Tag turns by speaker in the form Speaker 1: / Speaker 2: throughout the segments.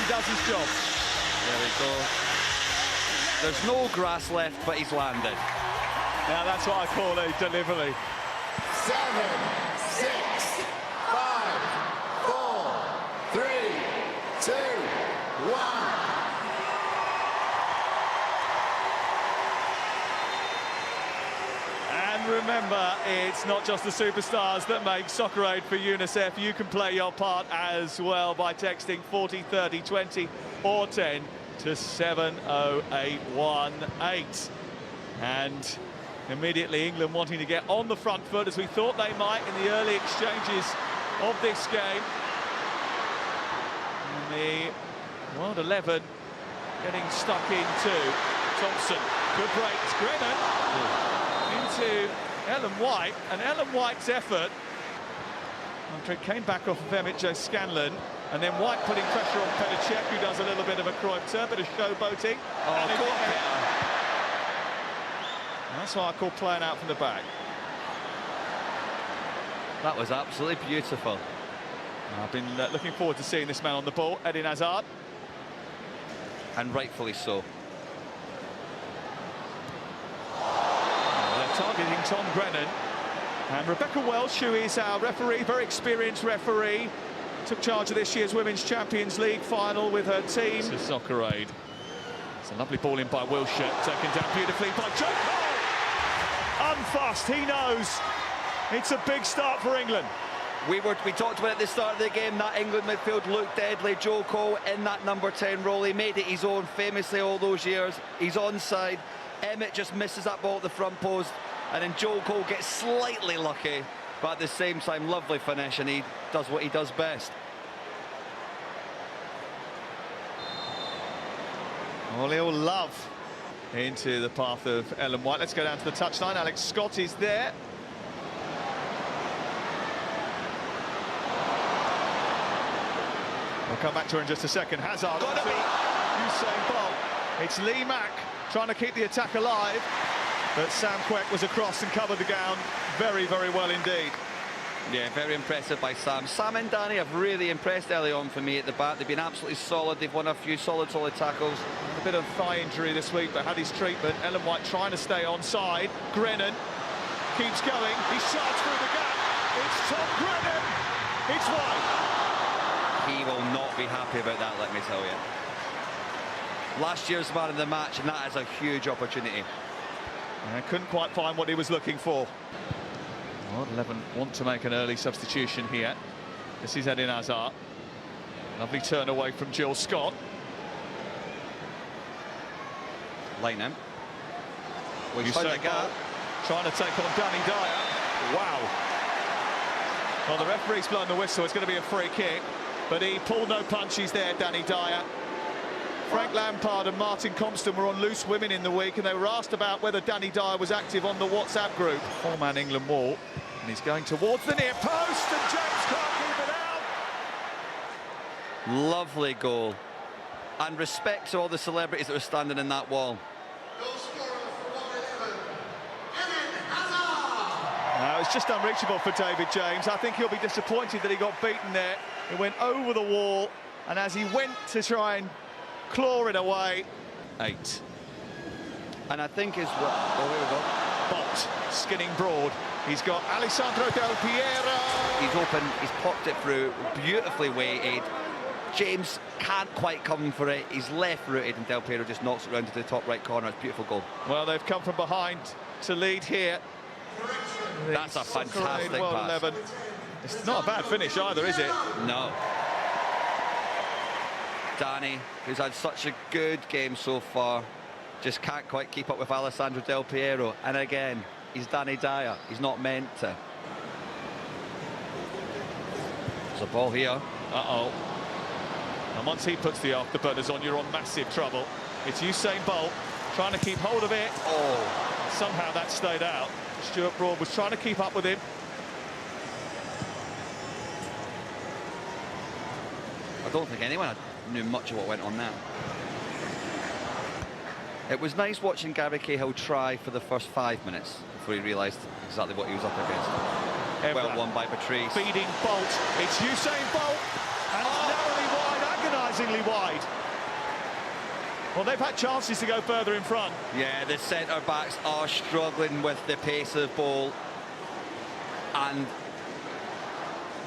Speaker 1: does his job.
Speaker 2: There we go. There's no grass left, but he's landed.
Speaker 1: Now that's what I call a delivery.
Speaker 3: 7, 6, 5, 4, 3, 2, 1.
Speaker 1: And remember, it's not just the superstars that make Soccer Aid for UNICEF. You can play your part as well by texting 40 30 20 or 10 to 70818. And immediately England wanting to get on the front foot, as we thought they might in the early exchanges of this game. And the World 11 getting stuck into Thompson. Good breaks, Grennan into Ellen White, and Ellen White's effort after it came back off of Emmett Joe Scanlon, and then White putting pressure on Petacek, who does a little bit of a Cruyff turn, bit of showboating.
Speaker 2: Oh, go on, Peter.
Speaker 1: That's what I call playing out from the back.
Speaker 2: That was absolutely beautiful.
Speaker 1: I've been looking forward to seeing this man on the ball, Eden Hazard.
Speaker 2: And rightfully so.
Speaker 1: They're targeting Tom Grennan. And Rebecca Welsh, who is our referee, very experienced referee, took charge of this year's Women's Champions League final with her team. This is Soccer Aid. It's a lovely ball in by Wilshire, taken down beautifully by Joe Cole. Unfussed, he knows. It's a big start for England.
Speaker 2: We talked about at the start of the game, that England midfield looked deadly. Joe Cole in that number 10 role, he made it his own famously all those years. He's onside. Emmett just misses that ball at the front post, and then Joe Cole gets slightly lucky, but at the same time, lovely finish, and he does what he does best.
Speaker 1: Olio Love into the path of Ellen White. Let's go down to the touchline. Alex Scott is there. We'll come back to her in just a second. Hazard
Speaker 2: Gotta
Speaker 1: onto
Speaker 2: be.
Speaker 1: Usain Bolt. It's Lee Mack trying to keep the attack alive, but Sam Quek was across and covered the ground very, very well indeed.
Speaker 2: Yeah, very impressive by Sam. Sam and Danny have really impressed early on for me at the back. They've been absolutely solid. They've won a few solid tackles.
Speaker 1: A bit of thigh injury this week, but had his treatment. Ellen White trying to stay onside. Grennan keeps going. He shouts through the gap. It's Tom Grennan. It's White.
Speaker 2: He will not be happy about that, let me tell you. Last year's man of the match, and that is a huge opportunity.
Speaker 1: I couldn't quite find what he was looking for. Well, 11 want to make an early substitution here. This is Eden Hazard. Lovely turn away from Jill Scott.
Speaker 2: Line him. Well, he's
Speaker 1: Usain
Speaker 2: found the gap.
Speaker 1: Bolt trying to take on Danny Dyer. Wow. Well, the referee's blown the whistle. It's going to be a free kick, but he pulled no punches there, Danny Dyer. Frank Lampard and Martin Compston were on Loose Women in the week, and they were asked about whether Danny Dyer was active on the WhatsApp group. Four-man England wall, and he's going towards the near post, and James can't keep it out.
Speaker 2: Lovely goal. And respect to all the celebrities that were standing in that wall.
Speaker 1: No, it's just unreachable for David James. I think he'll be disappointed that he got beaten there. He went over the wall, and as he went to try and claw it away, 8.
Speaker 2: And I think is what... Oh, here we go.
Speaker 1: Bolt skinning broad. He's got Alessandro Del Piero.
Speaker 2: He's open, he's popped it through, beautifully weighted. James can't quite come for it. He's left-rooted, and Del Piero just knocks it round to the top right corner. It's a beautiful goal.
Speaker 1: Well, they've come from behind to lead here.
Speaker 2: That's a fantastic
Speaker 1: World
Speaker 2: pass.
Speaker 1: 11. It's not a bad finish either, is it?
Speaker 2: No. Danny, who's had such a good game so far, just can't quite keep up with Alessandro Del Piero. And again, he's Danny Dyer. He's not meant to. There's a ball here.
Speaker 1: Uh-oh. And once he puts the afterburners on, you're on massive trouble. It's Usain Bolt trying to keep hold of it.
Speaker 2: Oh.
Speaker 1: Somehow that stayed out. Stuart Broad was trying to keep up with him.
Speaker 2: I don't think anyone knew much of what went on now. It was nice watching Gary Cahill try for the first 5 minutes before he realised exactly what he was up against. Well won by Patrice.
Speaker 1: Feeding Bolt. It's Usain Bolt. And it's narrowly wide. surprisingly wide. Well, they've had chances to go further in front.
Speaker 2: Yeah, the centre-backs are struggling with the pace of the ball. And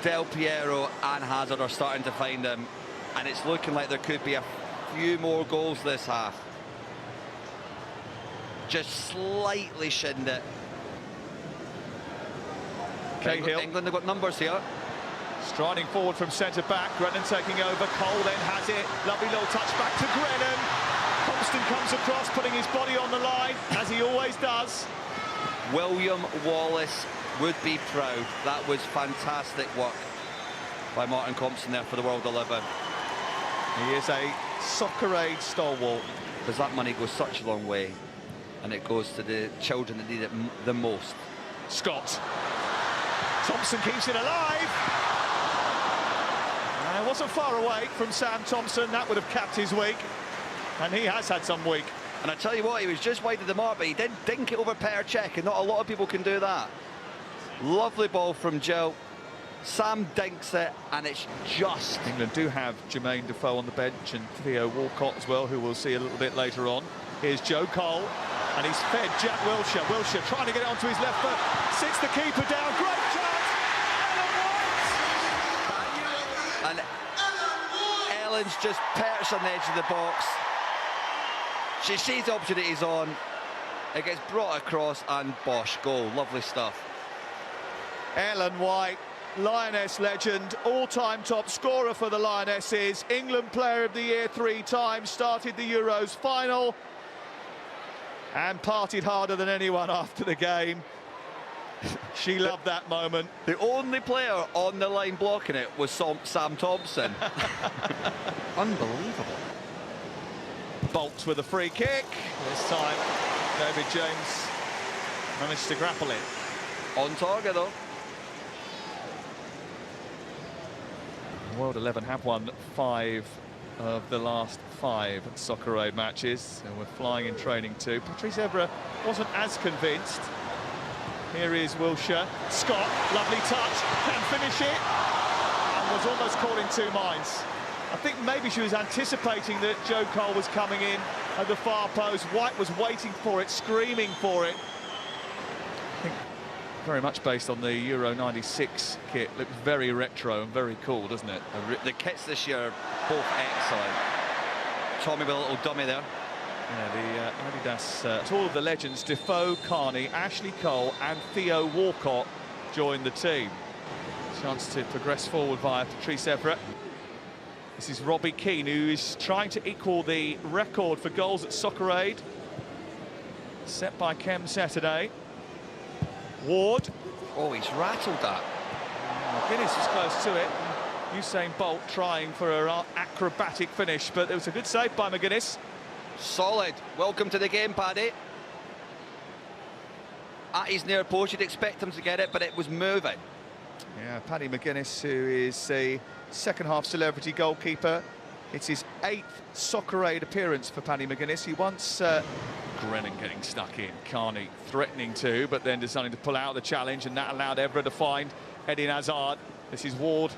Speaker 2: Del Piero and Hazard are starting to find them. And it's looking like there could be a few more goals this half. Just slightly shinned it.
Speaker 1: Cahill.
Speaker 2: England have got numbers here.
Speaker 1: Striding forward from centre-back, Grennan taking over, Cole then has it, lovely little touch back to Grennan. Compston comes across, putting his body on the line, as he always does.
Speaker 2: William Wallace would be proud. That was fantastic work by Martin Compston there for the World 11.
Speaker 1: He is a Soccer Aid stalwart.
Speaker 2: Because that money goes such a long way, and it goes to the children that need it the most.
Speaker 1: Scott. Thompson keeps it alive. Wasn't far away from Sam Thompson. That would have capped his week. And he has had some week.
Speaker 2: And I tell you what, he was just wide of the mark, but he did dink it over Petr Cech, and not a lot of people can do that. Lovely ball from Joe. Sam dinks it, and it's just...
Speaker 1: England do have Jermaine Defoe on the bench and Theo Walcott as well, who we'll see a little bit later on. Here's Joe Cole, and he's fed Jack Wilshere. Wilshere trying to get it onto his left foot. Sits the keeper down. Great chance.
Speaker 2: And Ellen's just perched on the edge of the box. She sees the opportunities on. It gets brought across, and bosh, goal. Lovely stuff.
Speaker 1: Ellen White, Lioness legend, all-time top scorer for the Lionesses, England Player of the Year 3 times, started the Euros final and partied harder than anyone after the game. She loved that moment.
Speaker 2: The only player on the line blocking it was Sam Thompson. Unbelievable.
Speaker 1: Bolts with a free kick. This time, David James managed to grapple it.
Speaker 2: On target, though.
Speaker 1: World 11 have won 5 of the last 5 Soccer Aid matches, and we're flying in training too. Patrice Evra wasn't as convinced. Here is Wilshere. Scott, lovely touch, can finish it, and was almost caught in 2 minds. I think maybe she was anticipating that Joe Cole was coming in at the far post. White was waiting for it, screaming for it. I think very much based on the Euro 96 kit. Looks very retro and very cool, doesn't it?
Speaker 2: The kits this year are both excellent. Tommy with a little dummy there.
Speaker 1: Yeah, the Adidas, all of the legends, Defoe, Carney, Ashley Cole and Theo Walcott joined the team. Chance to progress forward via Patrice Evra. This is Robbie Keane, who is trying to equal the record for goals at Soccer Aid, set by Kem Saturday. Ward.
Speaker 2: Oh, he's rattled that.
Speaker 1: McGuinness was close to it. Usain Bolt trying for an acrobatic finish, but it was a good save by McGuinness.
Speaker 2: Solid. Welcome to the game, Paddy. At his near post, you'd expect him to get it, but it was moving.
Speaker 1: Yeah, Paddy McGuinness, who is a second-half celebrity goalkeeper. It's his 8th Soccer Aid appearance for Paddy McGuinness. He once... Grennan getting stuck in, Carney threatening to, but then deciding to pull out the challenge, and that allowed Evra to find Eden Hazard. This is Ward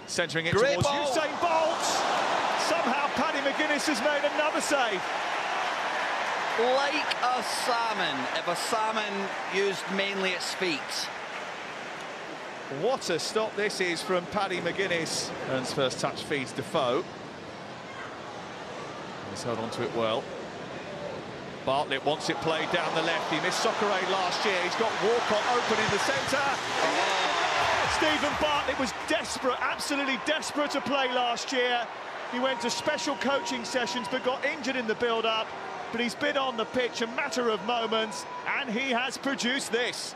Speaker 1: centering it
Speaker 2: Great
Speaker 1: towards
Speaker 2: ball.
Speaker 1: Usain Bolt. Somehow Paddy McGuinness has made another save.
Speaker 2: Like a salmon, if a salmon used mainly its feet.
Speaker 1: What a stop this is from Paddy McGuinness. Earns first touch, feeds Defoe. He's held on to it well. Bartlett wants it played down the left. He missed Soccer Aid last year. He's got Walcott open in the centre. Oh. Stephen Bartlett was desperate, absolutely desperate to play last year. He went to special coaching sessions but got injured in the build-up. But he's been on the pitch a matter of moments, and he has produced this.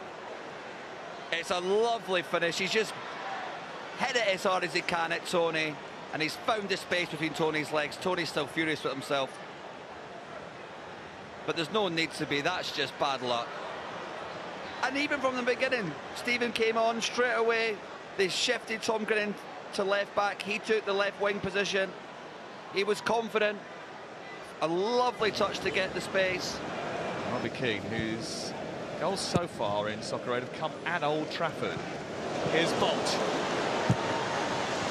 Speaker 2: It's a lovely finish. He's just hit it as hard as he can at Tony, and he's found the space between Tony's legs. Tony's still furious with himself. But there's no need to be. That's just bad luck. And even from the beginning, Stephen came on straight away. They shifted Tom Grennan to left back. He took the left wing position. He was confident. A lovely touch to get the space.
Speaker 1: Robbie Keane, whose goals so far in Soccer Aid have come at Old Trafford. Here's Bolt.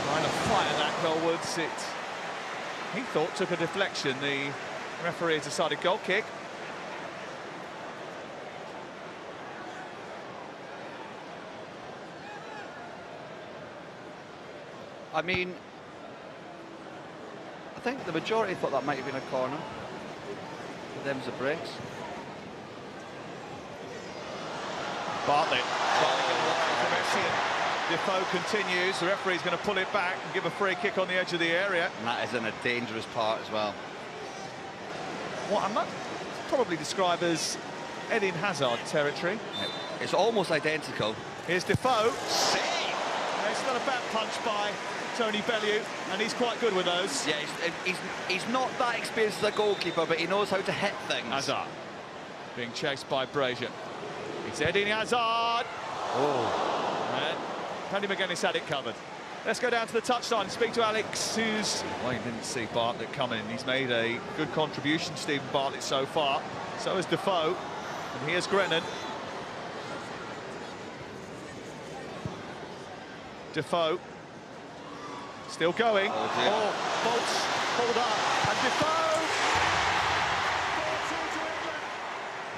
Speaker 1: Trying to fire that goalwards. It He thought took a deflection. The referee decided goal kick.
Speaker 2: I mean, I think the majority thought that might have been a corner. But them's the breaks.
Speaker 1: Bartlett trying to get away from Essien. Defoe continues. The referee's going to pull it back and give a free kick on the edge of the area.
Speaker 2: And that is in a dangerous part as well.
Speaker 1: What I might probably describe as Eden Hazard territory.
Speaker 2: It's almost identical.
Speaker 1: Here's Defoe. It's not a bad punch by Tony Bellew, and he's quite good with those.
Speaker 2: Yeah, he's not that experienced as a goalkeeper, but he knows how to hit things.
Speaker 1: Hazard being chased by Brazier. It's Eden Hazard.
Speaker 2: Oh.
Speaker 1: And Paddy McGuinness had it covered. Let's go down to the touchline and speak to Alex, who's... Well, he didn't see Bartlett coming. He's made a good contribution, Stephen Bartlett, so far. So has Defoe. And here's Grennan. Defoe. Still going.
Speaker 2: Oh,
Speaker 1: Bolt's pulled up. And Defoe!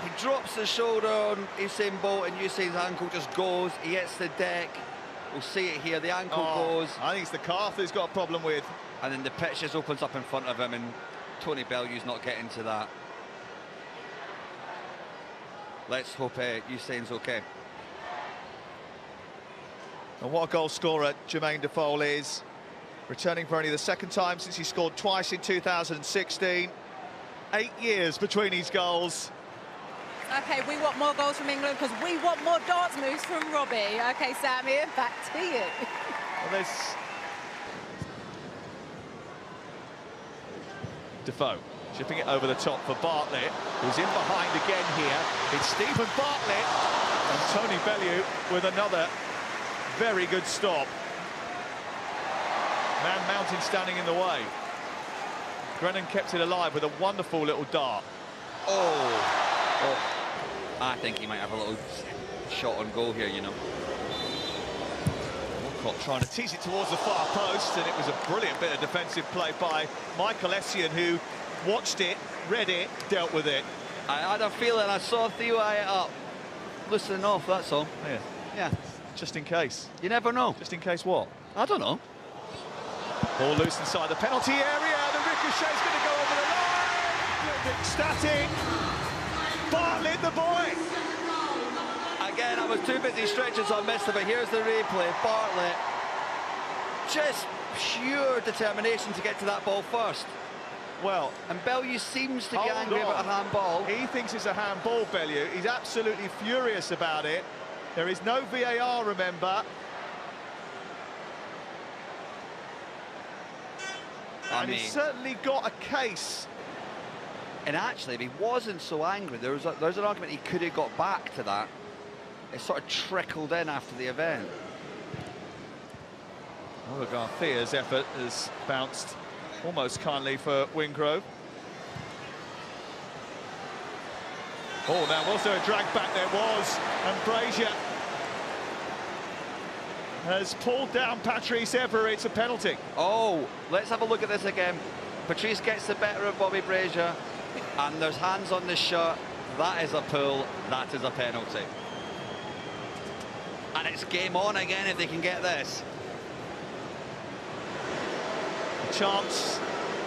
Speaker 2: He drops the shoulder on Usain Bolt, and Usain's ankle just goes. He hits the deck. We'll see it here. The ankle goes.
Speaker 1: I think it's the calf he's got a problem with.
Speaker 2: And then the pitch just opens up in front of him, and Tony Bellew's not getting to that. Let's hope Usain's okay.
Speaker 1: And what a goal scorer Jermaine Defoe is. Returning for only the second time since he scored twice in 2016. 8 years between his goals.
Speaker 4: OK, we want more goals from England because we want more dance moves from Robbie. OK, Sammy, back to you.
Speaker 1: Well, there's... Defoe chipping it over the top for Bartlett, who's in behind again here. It's Stephen Bartlett and Tony Bellew with another very good stop. Man Mountain standing in the way. Grennan kept it alive with a wonderful little dart.
Speaker 2: Oh, I think he might have a little shot on goal here, you know.
Speaker 1: Walcott trying to tease it towards the far post, and it was a brilliant bit of defensive play by Michael Essien, who watched it, read it, dealt with it.
Speaker 2: I had a feeling I saw Theo eye it up. Loosening off, that's all.
Speaker 1: Yeah.
Speaker 2: Yeah.
Speaker 1: Just in case.
Speaker 2: You never know.
Speaker 1: Just in case what?
Speaker 2: I don't know.
Speaker 1: Ball loose inside the penalty area. The ricochet's going to go over the line. Ecstatic. Bartlett, the boy.
Speaker 2: Again, I was too busy stretching, so I missed it, but here's the replay. Bartlett, just pure determination to get to that ball first.
Speaker 1: Well,
Speaker 2: and Bellew seems to be
Speaker 1: hold
Speaker 2: angry
Speaker 1: on.
Speaker 2: about a handball.
Speaker 1: He thinks it's a handball, Bellew. He's absolutely furious about it. There is no VAR, remember. And he's certainly got a case.
Speaker 2: And actually, if he wasn't so angry, there's an argument he could have got back to that. It sort of trickled in after the event.
Speaker 1: Well, Garcia's effort has bounced almost kindly for Wingrove. Oh, now was there a drag back? There was, and Brazier has pulled down Patrice Evra. It's a penalty.
Speaker 2: Oh, let's have a look at this again. Patrice gets the better of Bobby Brazier, and there's hands on the shirt. That is a pull, that is a penalty. And it's game on again if they can get this.
Speaker 1: A chance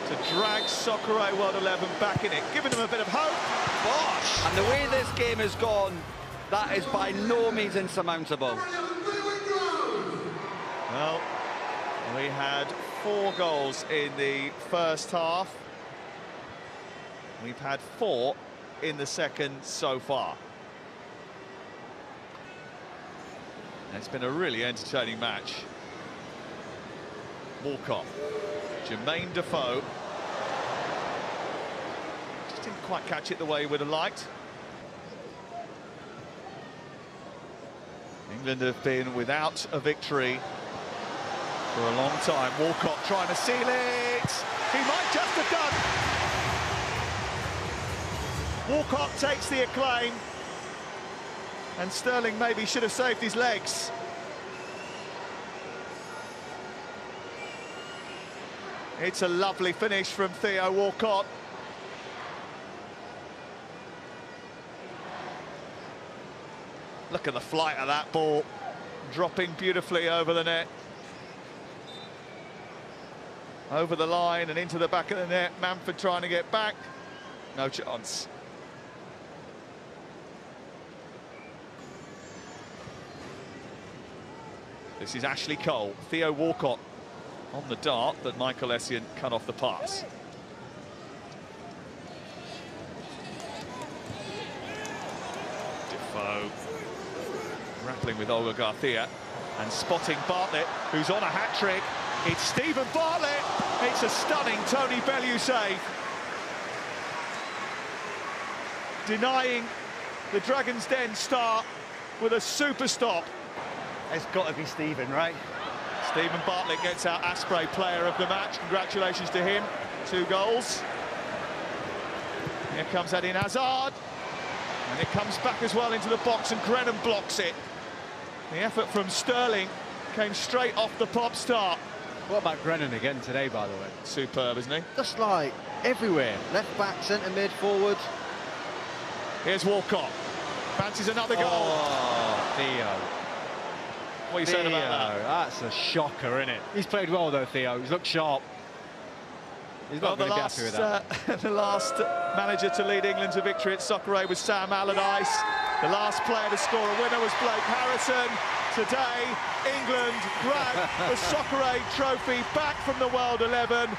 Speaker 1: to drag Soccer World 11 back in it, giving them a bit of hope.
Speaker 2: Bosh! And the way this game has gone, that is by no means insurmountable.
Speaker 1: Well, we had 4 goals in the first half. We've had 4 in the second so far. It's been a really entertaining match. Walcott, Jermaine Defoe. Just didn't quite catch it the way he would have liked. England have been without a victory for a long time. Walcott trying to seal it. He might just have done. Walcott takes the acclaim. And Sterling maybe should have saved his legs. It's a lovely finish from Theo Walcott. Look at the flight of that ball, dropping beautifully over the net. Over the line and into the back of the net. Manford trying to get back. No chance. This is Ashley Cole. Theo Walcott on the dart, but Michael Essien cut off the pass. Defoe grappling with Olga Garcia and spotting Bartlett, who's on a hat-trick. It's Stephen Bartlett. It's a stunning Tony Bellew save. Denying the Dragon's Den start with a super stop.
Speaker 5: It's got to be Stephen, right?
Speaker 1: Stephen Bartlett gets out Asprey player of the match. Congratulations to him. 2 goals. Here comes Eden Hazard. And it comes back as well into the box, and Grenham blocks it. The effort from Sterling came straight off the pop start.
Speaker 5: What about Grenham again today, by the way?
Speaker 1: Superb, isn't he?
Speaker 5: Just like everywhere. Left back, centre mid, forward.
Speaker 1: Here's Walcott. Fancies another goal.
Speaker 5: Oh, Theo.
Speaker 1: What are you saying about that?
Speaker 5: That's a shocker, isn't it? He's played well, though, Theo. He's looked sharp. He's not going to be happy with that.
Speaker 1: The last manager to lead England to victory at Soccer Aid was Sam Allardyce. The last player to score a winner was Blake Harrison. Today, England grab the Soccer Aid trophy back from the World 11.